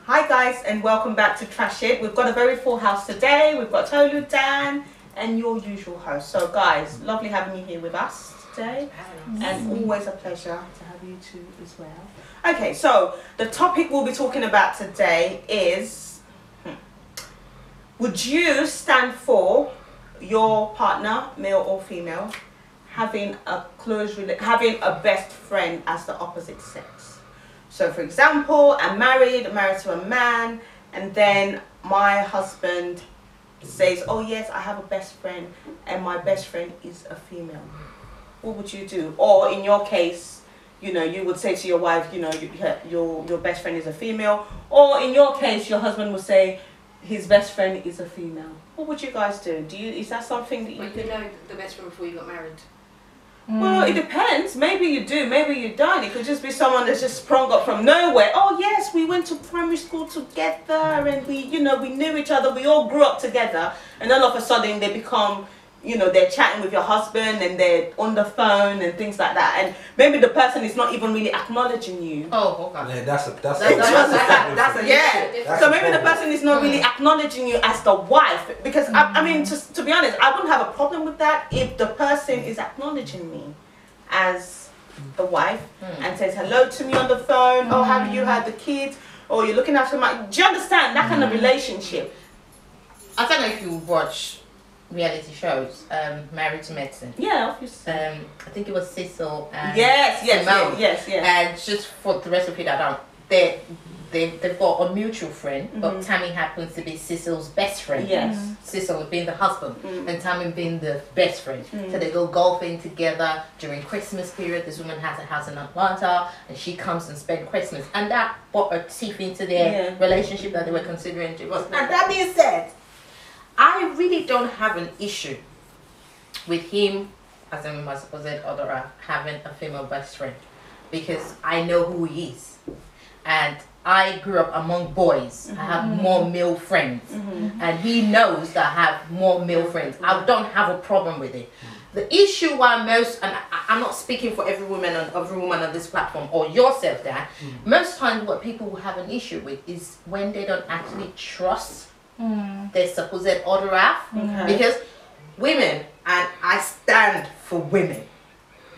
Hi guys, and welcome back to Trash It. We've got a very full house today. We've got Tolu, Dan, and your usual host. So guys, lovely having you here with us today, and always a pleasure to have you two as well. Okay, so the topic we'll be talking about today is, would you stand for your partner, male or female, having having a best friend as the opposite sex? So for example, I'm married to a man, and then my husband says, oh yes, I have a best friend, and my best friend is a female. What would you do? Or in your case, you know, you would say to your wife, you know, your best friend is a female. Or in your case, your husband would say his best friend is a female. What would you guys do? Is that something that you Well, you know the best friend before you got married? Well, it depends. Maybe you do, maybe you don't. It could just be someone that's just sprung up from nowhere. Oh yes, we went to primary school together, and we knew each other. We all grew up together, and all of a sudden they become, they're chatting with your husband and they're on the phone and things like that. And maybe the person is not even really acknowledging you. Oh, okay. Yeah, that's yeah. So maybe the person is not really acknowledging you as the wife, because I mean, to be honest, I wouldn't have a problem with that if the person is acknowledging me as the wife and says hello to me on the phone. Oh, have you had the kids? Or you're looking after my. Do you understand that kind of relationship? I don't know if you watch reality shows, Married to Medicine. Yeah, obviously. I think it was Cecil and yes. And just for the rest of you that don't, they've got a mutual friend, but Tammy happens to be Cecil's best friend. Yes. Cecil being the husband and Tammy being the best friend. So they go golfing together during Christmas period. This woman has a house in Atlanta and she comes and spends Christmas. And that brought a teeth into their relationship that they were considering divorce. And that being said, I really don't have an issue with him, as in my supposed other, having a female best friend, because I know who he is, and I grew up among boys. I have more male friends, and he knows that I have more male friends. I don't have a problem with it. The issue why most, and I'm not speaking for every woman on this platform or yourself, Dan, most times what people will have an issue with is when they don't actually trust their supposed other half. Because women, and I stand for women,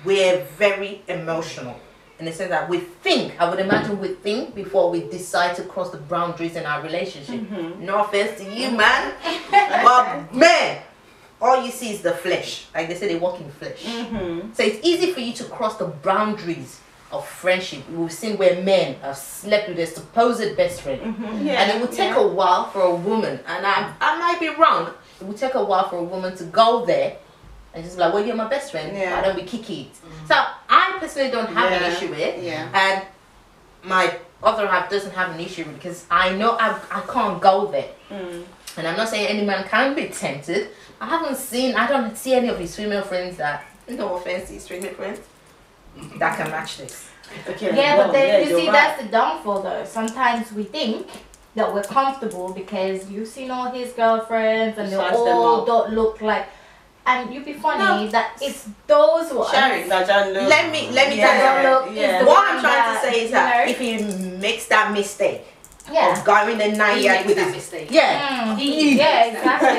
we're very emotional in the sense that we think, I would imagine we think before we decide to cross the boundaries in our relationship. No offense to you, man, but man, all you see is the flesh. Like they say, they walk in flesh. So it's easy for you to cross the boundaries of friendship. We've seen where men have slept with their supposed best friend, and it will take a while for a woman, and I might be wrong, it will take a while for a woman to go there and just be like, well, you're my best friend, why don't we kick it? So I personally don't have an issue with it, and my other half doesn't have an issue because I know I can't go there. And I'm not saying any man can be tempted. I don't see any of his female friends that, no offense to his female friends, that can match this. Okay, but then you see, that's the downfall though. Sometimes we think that we're comfortable because you've seen all his girlfriends and they all don't look like, and you'd be funny that it's those ones. Sherry, let me tell you. What I'm trying to say is that if he makes that mistake of going the 9 years with his mistake. Exactly.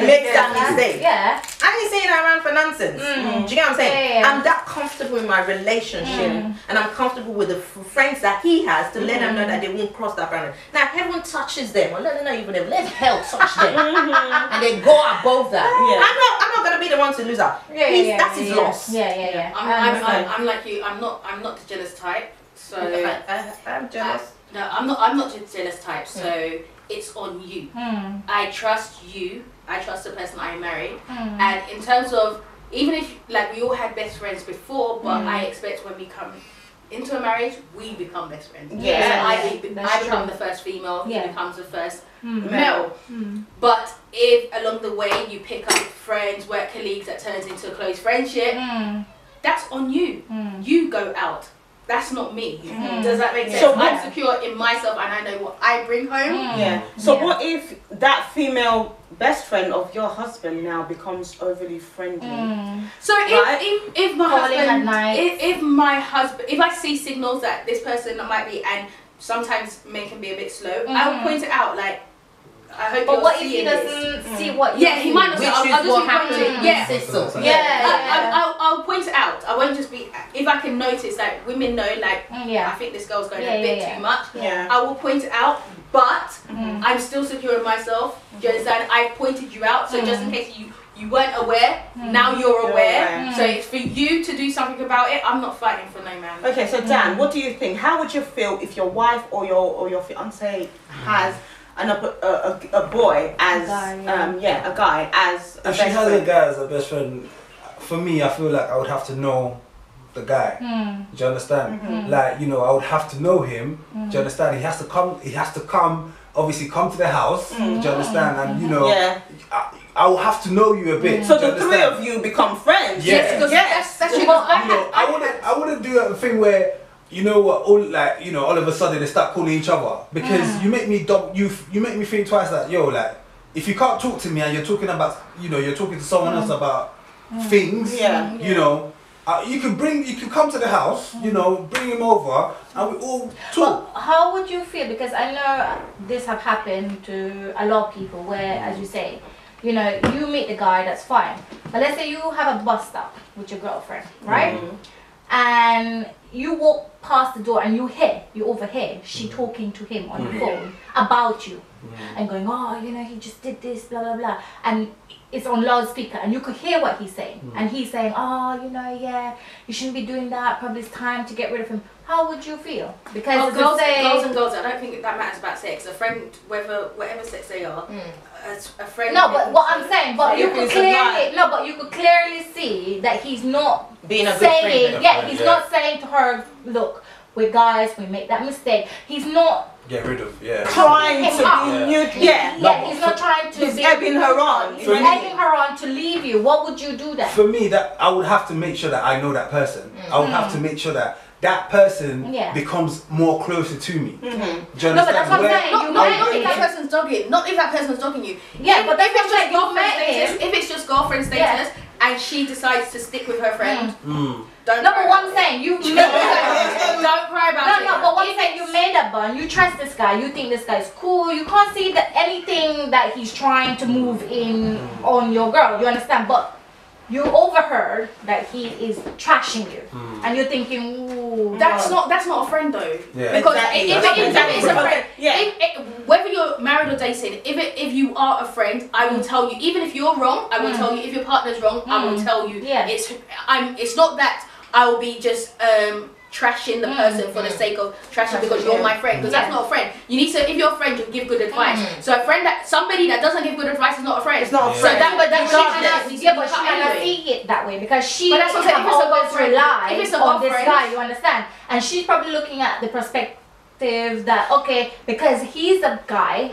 Makes that mistake. Yeah. I ain't saying I ran for nonsense. Do you get what I'm saying? I'm that comfortable in my relationship, and I'm comfortable with the friends that he has to let them know that they won't cross that boundary. Now heaven touches them, or let them know even if let hell touch them, and they go above that. I'm not gonna be the one to lose out. That's his loss. I'm like you. I'm not the jealous type. So I'm jealous. No, I'm not the jealous type, so it's on you. I trust you. I trust the person I married. And in terms of, even if, like, we all had best friends before, but I expect when we come into a marriage, we become best friends. I become the first female, he becomes the first male. But if along the way you pick up friends, work colleagues that turns into a close friendship, that's on you. You go out. That's not me. Does that make sense? So I'm secure in myself and I know what I bring home. So what if that female best friend of your husband now becomes overly friendly? So if my husband, if I see signals that this person might be, and sometimes men can be a bit slow. I will point it out, like, I hope but you're what if seeing he doesn't this. see what you Yeah, he might not. Which I'll is just what be happened pointing. in Yeah. Cecil. I'll point it out. I won't just be, if I can notice, like, women know, like, I think this girl's going a bit too much. I will point it out, but I'm still secure in myself. Do you understand? I've pointed you out, so just in case you weren't aware, now you're aware. So it's for you to do something about it. I'm not fighting for no man. Okay, so Dan, what do you think? How would you feel if your wife or your fiance has a boy as a guy as a if she best has friend? a guy as a best friend, for me, I feel like I would have to know the guy. Do you understand? Like, you know, I would have to know him. Do you understand? He has to come. Obviously, come to the house. Do you understand? And you know, I will have to know you a bit. So the three of you become friends. Yes, that's you know, I wouldn't do a thing where, you know what, all of a sudden they start calling each other, because you make me you make me think twice that, yo, like, if you can't talk to me and you're talking about, you know, you're talking to someone else about things, you know, you can come to the house, you know, bring him over and we all talk. But how would you feel? Because I know this have happened to a lot of people where, as you say, you know, you meet the guy, that's fine. But let's say you have a bus stop with your girlfriend, right? And you walk past the door and you overhear she talking to him on the phone about you and going, oh, you know, he just did this, blah, blah, blah. And it's on loudspeaker and you could hear what he's saying. And he's saying, oh, you know, yeah, you shouldn't be doing that. Probably it's time to get rid of him. How would you feel? Because girls and girls, I don't think that matters about sex. A friend, whatever sex they are, a friend. No, but what I'm saying, but you could clearly see that he's not being a good saying, friend. he's not saying to her, look, we're guys, we make that mistake. He's not Get rid of, trying to be he's not trying to he's egging her on. He's egging her on to leave you. What would you do then? For me, that I would have to make sure that I know that person. I would have to make sure that that person becomes more closer to me. Do you understand? No, but that's what I'm saying. Not if that person's dogging. Not if that person's dogging you. Yeah, but that's if it's just girlfriend status. If it's just girlfriend status and she decides to stick with her friend, don't. No, but what I'm saying, you made don't cry about it. No, but what I'm saying, you made a bond. You trust this guy. You think this guy's cool. You can't see that anything that he's trying to move in on your girl. You understand? But you overheard that he is trashing you, and you're thinking, ooh, that's not a friend though. Yeah. Because Exactly. if it's a friend, Yeah. whether you're married or dating, if you are a friend, I will tell you. Even if you're wrong, I will tell you. If your partner's wrong, I will tell you. Yeah. It's not that I will be just trashing the person for the sake of trashing because you're my friend, because that's not a friend. You need to, if you're a friend, you give good advice. So a friend somebody that doesn't give good advice is not a friend. It's not a So friend. but she might not see it that way because she But that's what I'm saying, have if it's a always girlfriend- relied if it's a on this girlfriend- guy. You understand? And she's probably looking at the perspective that because he's a guy.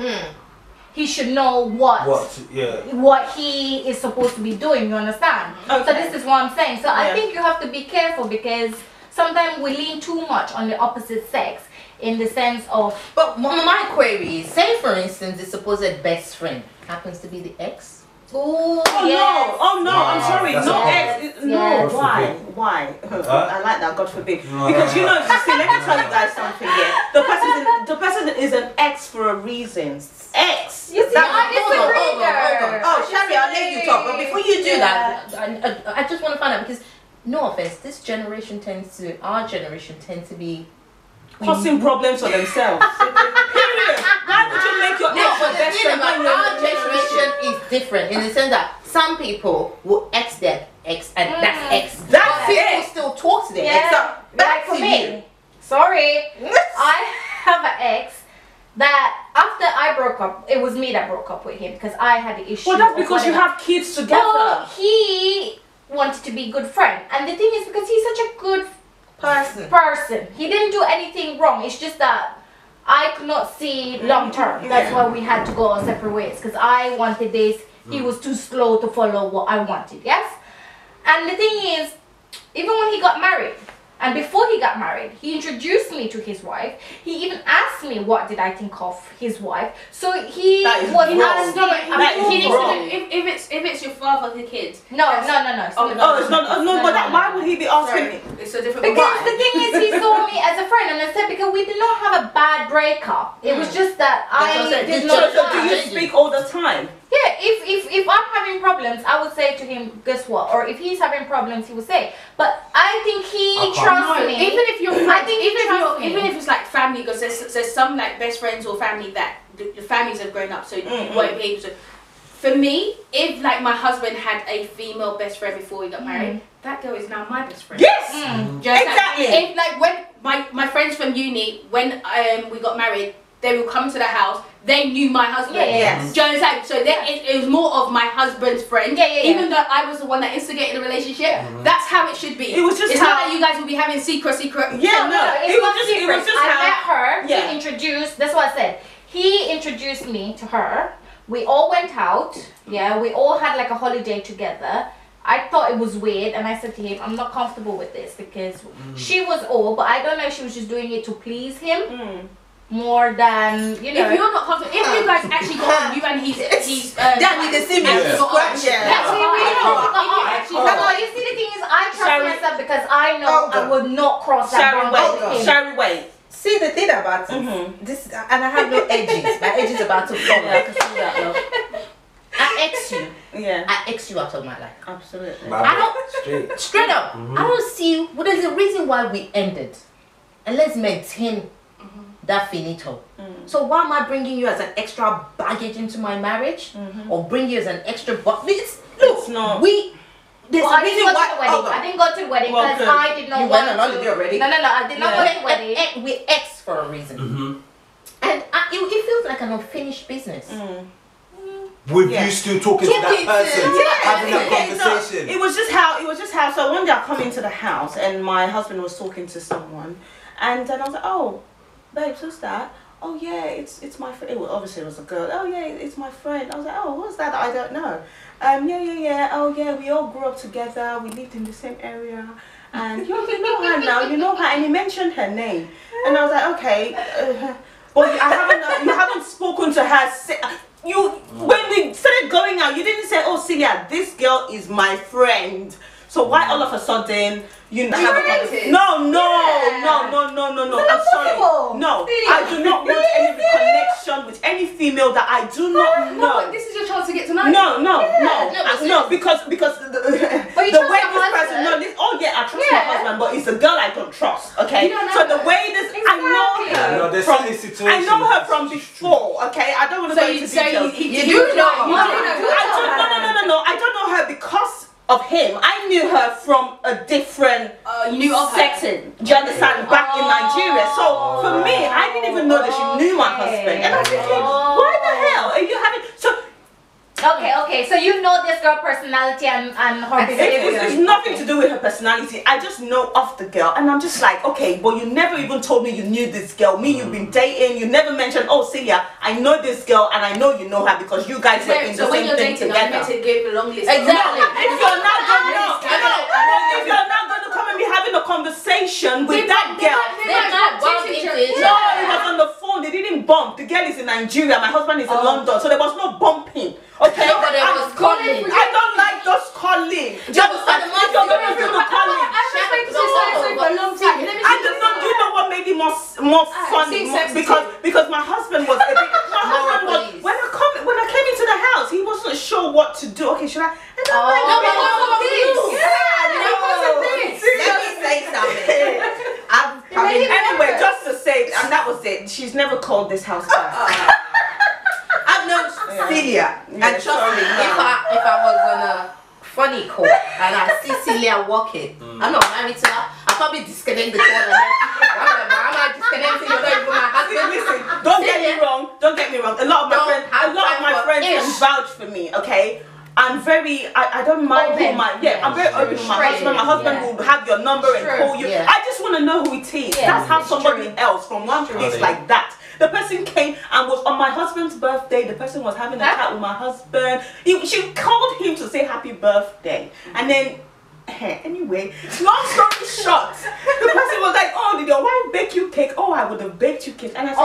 He should know what he is supposed to be doing, you understand? So this is what I'm saying. So I think you have to be careful because sometimes we lean too much on the opposite sex in the sense of... But my query is, say for instance, the supposed best friend happens to be the ex? Oh no, I'm sorry, that's not a ex. No, Yes. why? I like that, God forbid. Because you know, see, let me tell you guys something here. The person is an ex for a reason. Ex. You see, I disagree there. Oh, Sherry, I'll let you talk. But before you do that, I just want to find out because, no offense, our generation tends to be causing problems for themselves. Period. Why would you make your ex your best friend? Our generation is different in the sense that some people will ex their ex and that's ex. That's people it. still talk to their Yeah. ex. So back Like to for me. you. Sorry. I have an ex that after I broke up, it was me that broke up with him because I had the issue. Well, that's of because you whatever. have kids together. Well, he wanted to be good friend, and the thing is because he's such a good person, he didn't do anything wrong. It's just that I could not see long term. That's why we had to go our separate ways because I wanted this. He was too slow to follow what I wanted. Yes, and the thing is, even when he got married, And before he got married, he introduced me to his wife. He even asked me what did I think of his wife. So he was asking. If it's your father of the kids. No. It's not. No, but why would he be asking? It's a different. Because the thing is, he saw me as a friend, and I said because we did not have a bad breakup. It was just that I did not. So do you speak all the time? Yeah, if I'm having problems, I would say to him, guess what? Or if he's having problems, he would say. But I think he trusts me. Even if you're friends, I think even if it's like family, because there's some like best friends or family that the families have grown up, so you won't be able to. For me, if like my husband had a female best friend before he got married, that girl is now my best friend. Yes, exactly. If like when my friends from uni, when we got married, they would come to the house. They knew my husband. Yes. Do you understand? So it was more of my husband's friend. Even though I was the one that instigated the relationship, that's how it should be. It was just it's not that you guys will be having secret. Yeah, no, it was just secret. I met her. Yeah. He introduced. That's what I said. He introduced me to her. We all went out. Yeah, we all had like a holiday together. I thought it was weird, and I said to him, I'm not comfortable with this because she was old, but I don't know if she was just doing it to please him. More than, you know. If you're not comfortable, if you guys actually got on, you and he's then you can see me scratch. That's no, you see the thing is I trust myself because I know I would not cross that boundary. Sherry, wait. See the thing about this, and I have no edges. My edge is about to fall. I can see that, love. I ex you. Yeah. I ex you out of my life. Absolutely. Straight up. I don't see what is the reason why we ended. And let's maintain that finito. So why am I bringing you as an extra baggage into my marriage, or bring you as an extra? It's not. There's a reason why. I didn't go to the wedding because I did not want to. You went on holiday already? No, I did not go to the wedding. We ex for a reason, and it feels like an unfinished business. With you still talking to that person, having that conversation. No, it was just how. So one day I come into the house and my husband was talking to someone, and then I was like, oh. Babes, who's that? Oh yeah, it's my friend. Obviously it was a girl. Oh yeah, it's my friend. I was like, oh, what's that? I don't know. Yeah. Oh yeah, we all grew up together. We lived in the same area, and you know her now. You know her, and he mentioned her name, and I was like, okay. Well, you haven't spoken to her. When we started going out, you didn't say, oh Celia, this girl is my friend. So why all of a sudden you have a conversation? No. I'm sorry. No, I do not want any connection with any female that I do not know. No, but this is your chance to get to know. No, because the way this person. I trust my husband, but it's a girl I don't trust. Okay, so the way this I know her. I know her from before. Okay, I don't want to go into details. You do know. No. I don't know her because of him. I knew her from a different setting. Do you understand? Back in Nigeria. So for me, I didn't even know that she knew my husband. And I'm thinking, why the hell are you having Okay, so you know this girl personality and her behavior. It's nothing to do with her personality. I just know of the girl, and I'm just like, okay, but you never even told me you knew this girl. You've been dating. You never mentioned, oh Celia, I know this girl, and I know you know her because you guys were in the same thing together. I'm meant to give a long list. Exactly. If you're not going to come and be having a conversation with that girl, no, it was on the phone. They didn't bump. The girl is in Nigeria. My husband is in London, so there was no bumping. Okay, but there was calling. I don't like those calling. You're very good at calling. I don't know. Do you know what made it more funny? Because my husband was a bit. When I came into the house, he wasn't sure what to do. Okay, should I? And I'm like, Let me say something. Anyway, just to say, and that was it. She's never called this house back. I've known Celia, and trust me, if I was on a funny call and I see Celia walking, I'm not married to her. I'll probably disconnect the call and then I'm not disconnecting. You're not even my husband. Listen, don't get me wrong. A lot of my friends can vouch for me. Okay. I'm very, I don't mind who I'm very open with my husband. My husband will have your number and call you. I just want to know who it is. That's how somebody else from one place like that. The person came and was on my husband's birthday. The person was having a chat with my husband. She called him to say happy birthday. And then Anyway, long story short, the person was like, oh, did your wife bake you cake? Oh, I would have baked you cake. And I said,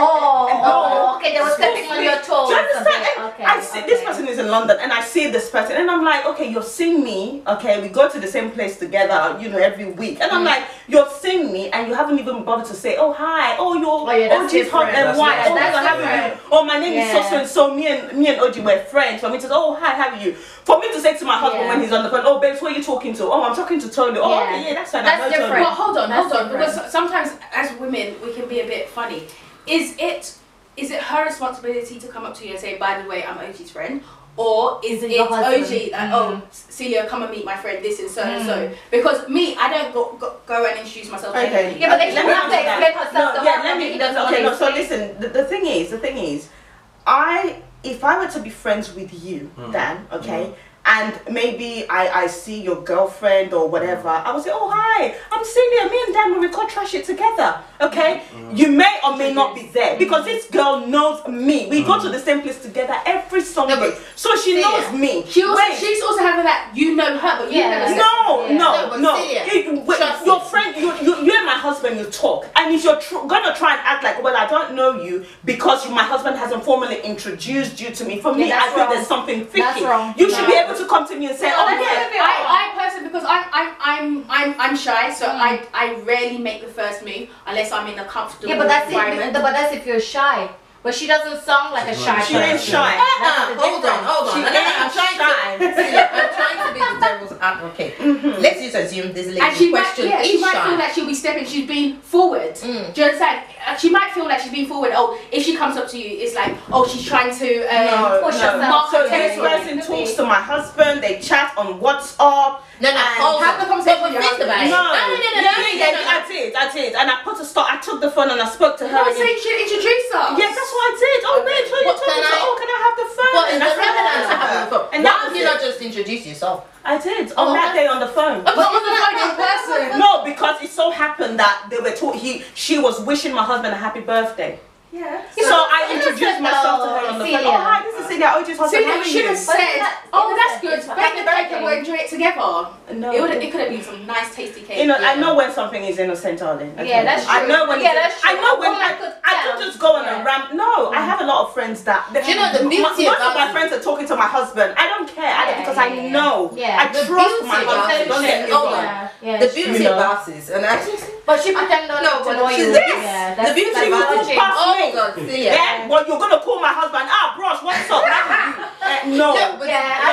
okay, they were stepping on your toes. Do you understand? Okay, I see this person is in London, and I see this person, and I'm like, okay, you're seeing me, okay, we go to the same place together, you know, every week, and I'm like, you're seeing me, and you haven't even bothered to say, oh, hi, oh, you're OG's husband and wife, oh, that's how are you? Oh, my name is so and so. Me and OG were friends. For me to say, oh, hi, how are you? For me to say to my husband when he's on the phone, oh, babes, who are you talking to? Oh, I'm talking to Tony. Oh, okay, yeah, that's fine. That's different. But hold on, because sometimes as women we can be a bit funny. Is it her responsibility to come up to you and say, by the way, I'm OG's friend? Or is it OG, like, oh, Celia, come and meet my friend, this is so and so? Because me, I don't go and introduce myself to anybody. Yeah, but they shouldn't have to explain herself. No, so listen, the thing is, if I were to be friends with you, Dan, okay, and maybe I see your girlfriend or whatever, I would say, oh, hi, I'm Celia, me and Dan will record Trash It together, okay? You may or may not be there, because this girl knows me. We go to the same place together every Sunday, so she knows me. She's also having that, you know her, but you never your friend, you and my husband, you talk, and if you're gonna try and act like, well, I don't know you because my husband hasn't formally introduced you to me, for me, I think there's something fishy. You should be able to come to me and say, oh yeah. I personally, because I'm shy, so I rarely make the first move unless I'm in a comfortable environment. But that's if you're shy. But she doesn't sound like a shy person. She ain't shy. Hold on. I'm trying to be the devil's advocate. Let's just assume this lady question is she might feel like she'll be stepping. She's being forward. Do you understand? She might feel like she's being forward. Oh, if she comes up to you, it's like, oh, she's trying to push herself. So this person talks to my husband. They chat on WhatsApp. Have the conversation with your husband. I did, and I put a stop. I took the phone and I spoke to her. I said you should introduce her. Yes, that's what I did. Oh, babe, who are you talking to? Oh, can I have the phone? What is the evidence to have the phone? And why did you not just introduce yourself? I did on that day on the phone. But on the phone in person. No, because it so happened that they were she was wishing my husband a happy birthday. Yeah. So I introduced myself to her on the phone. Oh, hi, this is Celia. Oh, just husband. Celia should have said, oh, that's good. Happy birthday. We'll enjoy it together. No. It could have been some nice, tasty cake. You know, I know when something is innocent, darling. Yeah, that's true. I know when. That's true. I know when. I don't just go on a ramp. No, I have a lot of friends that. You know the beauty most of my friends are talking to my husband. I don't care because I know. I trust my husband. Don't get me wrong. The beauty about this, and I just. But she pretend not to know you. The beauty about it. Oh God, Celia. Yeah, well, you're gonna call my husband. Ah, bros, what's up? No. I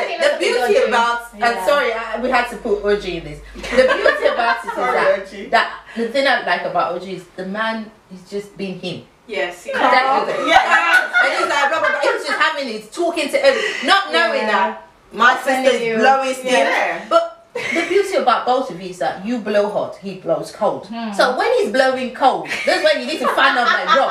think the beauty about. I'm sorry, we had to put OG in this. The beauty about it is that the thing I like about OG is the man is just being him. Yes. That's the thing. And he's like blah blah blah. He's just having it, talking to everyone, not knowing that my sister's blowing steam. But the beauty about both of you is that you blow hot, he blows cold. So when he's blowing cold, that's when you need to find out like, bro,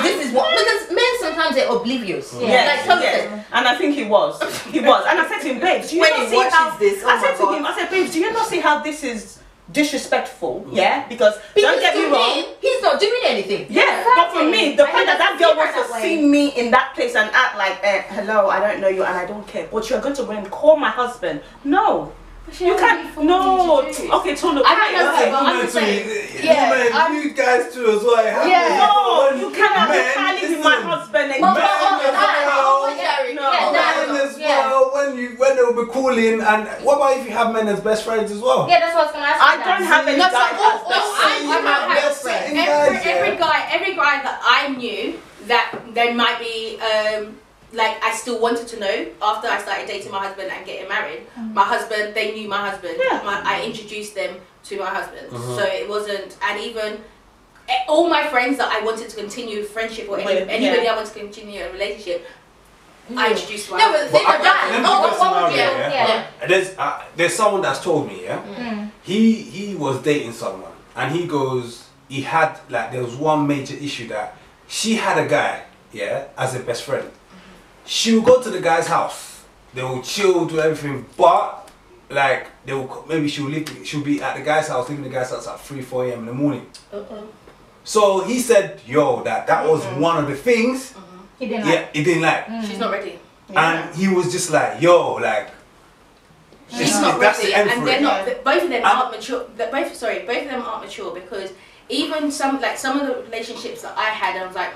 this is what, because men sometimes they're oblivious. And I think he was. And I said to him, babes, do you not see how this? I said, babes, do you not see how this is disrespectful? Because don't get me wrong, he's not doing anything. But for me, the fact that girl wants to see me in that place and act like, hello, I don't know you and I don't care, but you're going to go and call my husband. No. You can't. No. Okay, Tolu. You guys too as well. No, you cannot be calling me my husband and when they'll be calling. And what about if you have men as best friends as well? Yeah, that's what I was gonna ask. I don't have any guys as best friends. Every guy that I knew that there might be like I still wanted to know after I started dating my husband and getting married. My husband, they knew my husband. I introduced them to my husband. So it wasn't, and even all my friends that I wanted to continue friendship or anybody I wanted to continue a relationship, I introduced to my husband. There's someone that's told me, he was dating someone and he goes, he had like, there was one major issue that she had a guy, as a best friend. She will go to the guy's house. They will chill, do everything, but like they will maybe she'll be at the guy's house, leaving the guy's house at 3-4 a.m. in the morning. So he said, yo, that was one of the things he didn't like. He didn't like. She's not ready. And he was just like, yo, like She's not that's the ready, end and for they're it. not. Both of them aren't mature. Both of them aren't mature because even some of the relationships that I had, I was like,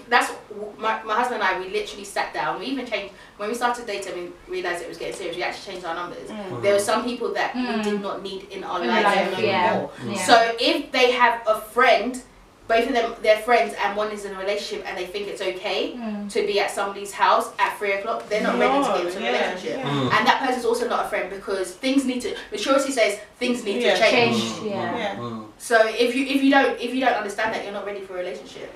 that's my husband and I. We literally sat down. We even changed when we started dating. We realized it was getting serious. We actually changed our numbers. There were some people that we did not need in our life anymore. So if they have a friend. Both of them, they're friends, and one is in a relationship, and they think it's okay to be at somebody's house at 3 o'clock. They're not ready to get into a relationship, and that person's also not a friend because things need to. Maturity says things need to change. So if you don't understand that, you're not ready for a relationship.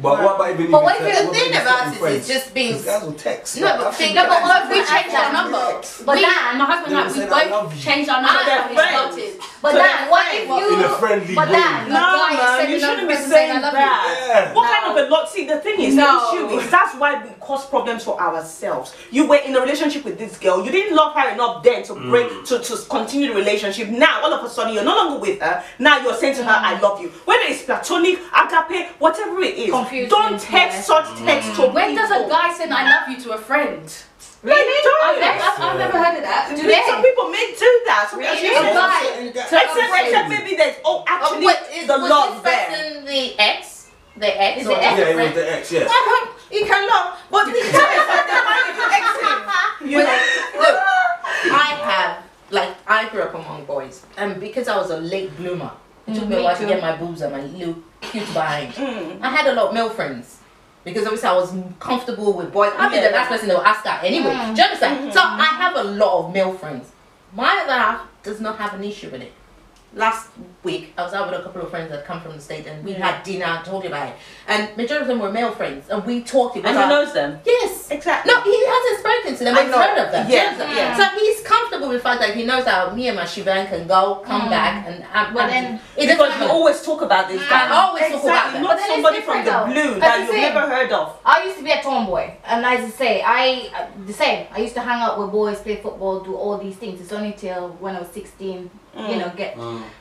But what about even? But what if the thing about it is just being? Guys will text. No, but what if we change our number? But my husband and I, we both changed our number when we started. But then what if you? In a friendly But way. then No, you shouldn't be saying that. What kind of a lot? See, the thing is, the issue is that's why we cause problems for ourselves. You were in a relationship with this girl. You didn't love her enough then to break to continue the relationship. Now, all of a sudden, you're no longer with her. Now you're saying to her, "I love you." Whether it's platonic, agape, whatever it is, don't text such text to When does a guy send "I love you" to a friend? Really? I've never heard of that. Do they? Some people may do that. Some people except maybe there's actually the love there. Was this person the ex? The ex? Yeah, it was the ex. Yeah. He can love, but he You know, look, I grew up among boys, and because I was a late bloomer, it took me a while to get my boobs and my little cute behind. I had a lot of male friends. Because obviously I was comfortable with boys. I've been the last person that will ask that anyway. Do you understand? So I have a lot of male friends. My other half does not have an issue with it. Last week, I was out with a couple of friends that come from the States, and we had dinner, told you about it. And majority of them were male friends, and we talked about. And he knows them? Yes. Exactly. No, he hasn't spoken to them, but he's heard of them. Yeah. So he's comfortable with the fact that he knows that me and my Shivan can come back, and then because you always talk about this guy. I always talk about them. Not somebody from the blue that you've never heard of. I used to be a tomboy, and as I say, the same. I used to hang out with boys, play football, do all these things. It's only till when I was 16,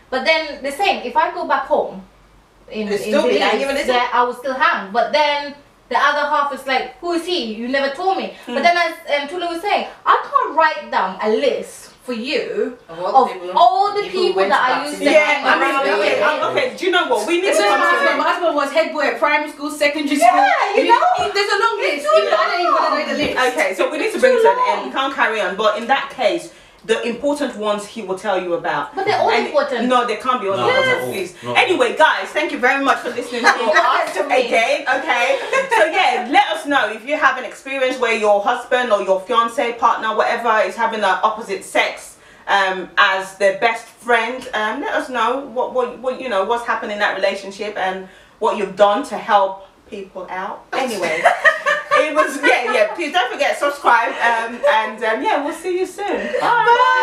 But then the same. If I go back home in Belize, I will still hang. But then the other half is like, who is he? You never told me. But then as Tulu was saying, I can't write down a list for you of all the people that I used to hang around. Okay, do you know what? We need to come to my husband was head boy at primary school, secondary school. There's a long list. I don't even want to know the list. Okay, so we need to bring it to an end. We can't carry on. But in that case, the important ones he will tell you about. But they're all important. No, they can't be all important, please. No. Anyway, guys, thank you very much for listening to us again. Okay. So yeah, let us know if you have an experience where your husband or your fiance, partner, whatever, is having the opposite sex as their best friend. Let us know what what's happened in that relationship and what you've done to help people out. Anyway. It was, please don't forget, subscribe, and we'll see you soon. Bye.